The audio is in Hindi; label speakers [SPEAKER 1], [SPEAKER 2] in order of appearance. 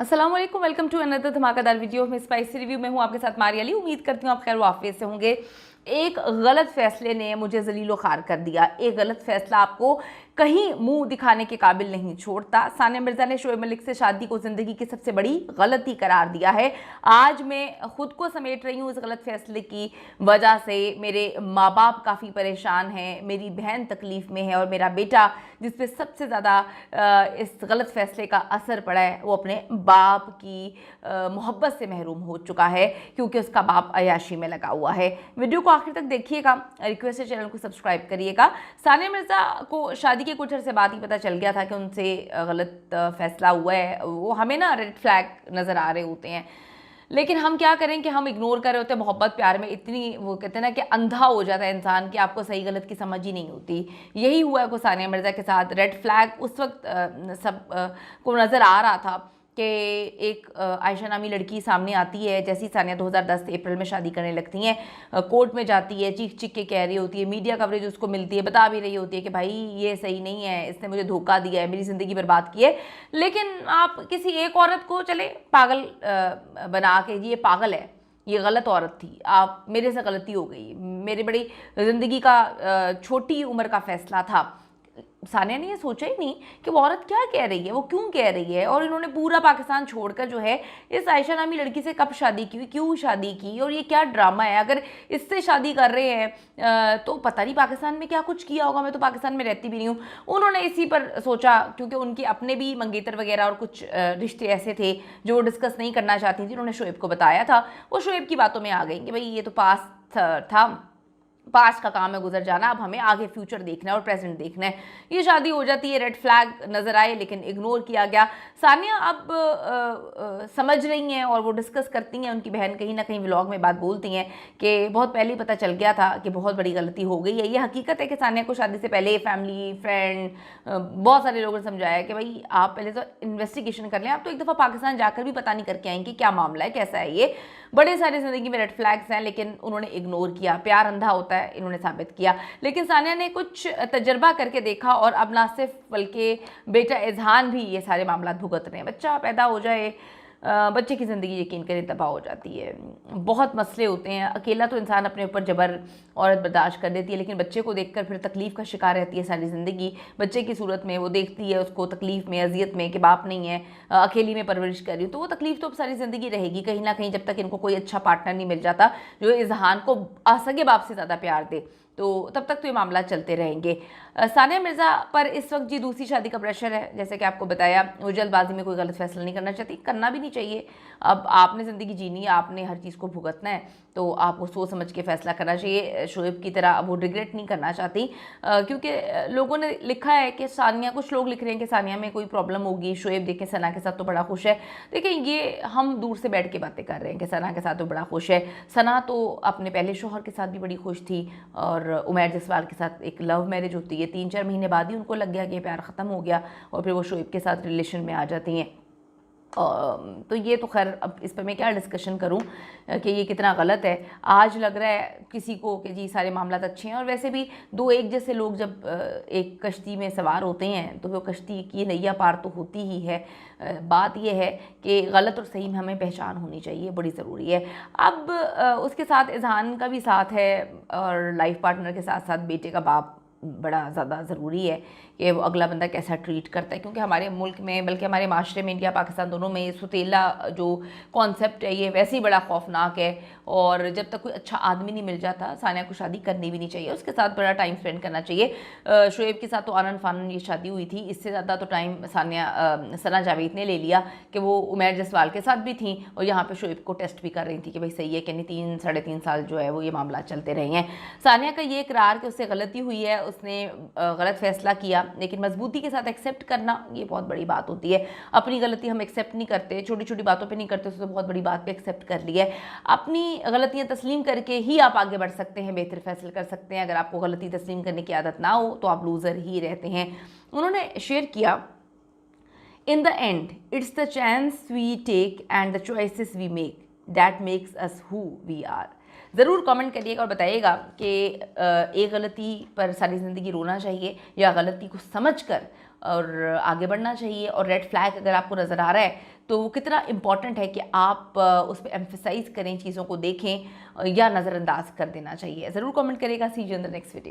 [SPEAKER 1] अस्सलाम वालेकुम, वेलकम टू अनदर धमाकेदार वीडियो में स्पाइसी रिव्यू में हूँ आपके साथ मारिया अली। उम्मीद करती हूँ आप खैर वाफियत से होंगे। एक गलत फैसले ने मुझे जलीलो खार कर दिया। एक गलत फैसला आपको कहीं मुंह दिखाने के काबिल नहीं छोड़ता। सानिया मिर्जा ने शोएब मलिक से शादी को जिंदगी की सबसे बड़ी गलती करार दिया है। आज मैं खुद को समेट रही हूँ इस गलत फैसले की वजह से। मेरे माँ बाप काफ़ी परेशान हैं, मेरी बहन तकलीफ़ में है और मेरा बेटा जिस पे सबसे ज़्यादा इस गलत फैसले का असर पड़ा है वो अपने बाप की मोहब्बत से महरूम हो चुका है, क्योंकि उसका बाप अयाशी में लगा हुआ है। वीडियो को आखिर तक देखिएगा, रिक्वेस्ट है चैनल को सब्सक्राइब करिएगा। सानिया मिर्जा को शादी के कुछ अरसे बाद ही पता चल गया था कि उनसे गलत फैसला हुआ है। वो हमें ना रेड फ्लैग नज़र आ रहे होते हैं, लेकिन हम क्या करें कि हम इग्नोर कर रहे होते हैं। मोहब्बत प्यार में इतनी वो कहते हैं ना कि अंधा हो जाता है इंसान कि आपको सही गलत की समझ ही नहीं होती। यही हुआ है को सानिया मिर्ज़ा के साथ। रेड फ्लैग उस वक्त सब को नज़र आ रहा था कि एक आयशा नामी लड़की सामने आती है। जैसी सानिया 2010 अप्रैल में शादी करने लगती हैं, कोर्ट में जाती है, चीख चीख के कह रही होती है, मीडिया कवरेज उसको मिलती है, बता भी रही होती है कि भाई ये सही नहीं है, इसने मुझे धोखा दिया है, मेरी ज़िंदगी बर्बाद की है। लेकिन आप किसी एक औरत को चले पागल बना के, ये पागल है, ये गलत औरत थी, आप मेरे से गलती हो गई, मेरी बड़ी ज़िंदगी का छोटी उम्र का फ़ैसला था। सानिया ने ये सोचा ही नहीं कि वो औरत क्या कह रही है, वो क्यों कह रही है। और इन्होंने पूरा पाकिस्तान छोड़कर जो है इस आयशा नामी लड़की से कब शादी की, क्यों शादी की, और ये क्या ड्रामा है। अगर इससे शादी कर रहे हैं तो पता नहीं पाकिस्तान में क्या कुछ किया होगा। मैं तो पाकिस्तान में रहती भी नहीं हूँ। उन्होंने इसी पर सोचा, क्योंकि उनके अपने भी मंगेतर वगैरह और कुछ रिश्ते ऐसे थे जो वो डिस्कस नहीं करना चाहती थी। उन्होंने शोएब को बताया था, वो शोएब की बातों में आ गई कि भाई ये तो पास था, पास्ट का काम है गुजर जाना, अब हमें आगे फ्यूचर देखना है और प्रेजेंट देखना है। ये शादी हो जाती है, रेड फ्लैग नज़र आए लेकिन इग्नोर किया गया। सानिया अब समझ रही हैं और वो डिस्कस करती हैं। उनकी बहन कहीं ना कहीं व्लॉग में बात बोलती हैं कि बहुत पहले ही पता चल गया था कि बहुत बड़ी गलती हो गई है। ये हकीकत है कि सानिया को शादी से पहले फैमिली फ्रेंड बहुत सारे लोगों ने समझाया कि भाई आप पहले तो इन्वेस्टिगेशन कर लें, आप तो एक दफ़ा पाकिस्तान जाकर भी पता नहीं करके आएंगे क्या मामला है, कैसा है ये। बड़े सारे ज़िंदगी में रेड फ्लैग्स हैं, लेकिन उन्होंने इग्नोर किया। प्यार अंधा होता है, इन्होंने साबित किया। लेकिन सानिया ने कुछ तजर्बा करके देखा और अब ना सिर्फ बल्कि बेटा इजहान भी ये सारे मामला भुगत रहे हैं। बच्चा पैदा हो जाए, बच्चे की ज़िंदगी यकीन करें तबाह हो जाती है। बहुत मसले होते हैं। अकेला तो इंसान अपने ऊपर जबर औरत बर्दाश्त कर देती है, लेकिन बच्चे को देखकर फिर तकलीफ़ का शिकार रहती है सारी ज़िंदगी। बच्चे की सूरत में वो देखती है उसको तकलीफ़ में, अजियत में, कि बाप नहीं है, अकेली में परवरिश कर रही हूँ, तो वो तकलीफ़ तो अब सारी ज़िंदगी रहेगी कहीं ना कहीं, जब तक इनको कोई अच्छा पार्टनर नहीं मिल जाता जो इजहान को सगे बाप से ज़्यादा प्यार दे, तो तब तक तो ये मामला चलते रहेंगे। सानिया मिर्ज़ा पर इस वक्त जी दूसरी शादी का प्रेशर है। जैसे कि आपको बताया, वो जल्दबाजी में कोई गलत फैसला नहीं करना चाहती, करना भी नहीं चाहिए। अब आपने ज़िंदगी जीनी है, आपने हर चीज़ को भुगतना है, तो आपको सोच समझ के फैसला करना चाहिए। शोएब की तरह वो रिग्रेट नहीं करना चाहती, क्योंकि लोगों ने लिखा है कि सानिया, कुछ लोग लिख रहे हैं कि सानिया में कोई प्रॉब्लम होगी, शोएब देखें सना के साथ तो बड़ा खुश है। देखिए ये हम दूर से बैठ के बातें कर रहे हैं कि सना के साथ तो बड़ा खुश है। सना तो अपने पहले शोहर के साथ भी बड़ी खुश थी, और उमैर जसवाल के साथ एक लव मैरिज होती है, 3-4 महीने बाद ही उनको लग गया कि प्यार ख़त्म हो गया, और फिर वो शोएब के साथ रिलेशन में आ जाती हैं। तो ये तो खैर अब इस पर मैं क्या डिस्कशन करूं कि ये कितना गलत है। आज लग रहा है किसी को कि जी सारे मामला अच्छे हैं, और वैसे भी दो एक जैसे लोग जब एक कश्ती में सवार होते हैं तो वो कश्ती की नैया पार तो होती ही है। बात ये है कि गलत और सही में हमें पहचान होनी चाहिए, बड़ी ज़रूरी है। अब उसके साथ इजहान का भी साथ है, और लाइफ पार्टनर के साथ साथ बेटे का बाप बड़ा ज़्यादा ज़रूरी है कि वो अगला बंदा कैसा ट्रीट करता है, क्योंकि हमारे मुल्क में, बल्कि हमारे माशरे में, इंडिया पाकिस्तान दोनों में, सुतीला जो कॉन्सेप्ट है ये वैसे ही बड़ा खौफनाक है। और जब तक कोई अच्छा आदमी नहीं मिल जाता, सानिया को शादी करनी भी नहीं चाहिए, उसके साथ बड़ा टाइम स्पेंड करना चाहिए। शोएब के साथ तो आनन फानन ये शादी हुई थी, इससे ज़्यादा तो टाइम सना जावेद ने ले लिया कि वो उमैर जसवाल के साथ भी थी, और यहाँ पर शोएब को टेस्ट भी कर रही थी कि भाई सही है कि नहीं। 3-3.5 साल जो है वो ये मामला चलते रहे हैं। सानिया का ये इकरार कि उससे गलती हुई है, उसने गलत फैसला किया, लेकिन मजबूती के साथ एक्सेप्ट करना ये बहुत बड़ी बात होती है। अपनी गलती हम एक्सेप्ट नहीं करते, छोटी छोटी बातों पे नहीं करते, उससे बहुत बड़ी बात पे एक्सेप्ट कर लिया है। अपनी गलतियां तस्लीम करके ही आप आगे बढ़ सकते हैं, बेहतर फैसले कर सकते हैं। अगर आपको गलती तस्लीम करने की आदत ना हो तो आप लूज़र ही रहते हैं। उन्होंने शेयर किया, in the end it's the chance we take and the choices we make that makes us who we are. ज़रूर कमेंट करिएगा और बताइएगा कि एक गलती पर सारी ज़िंदगी रोना चाहिए या गलती को समझकर और आगे बढ़ना चाहिए। और रेड फ्लैग अगर आपको नज़र आ रहा है तो वो कितना इम्पॉर्टेंट है कि आप उस पर एम्फेसाइज करें, चीज़ों को देखें या नज़रअंदाज कर देना चाहिए। ज़रूर कमेंट करेगा। See you in the next video.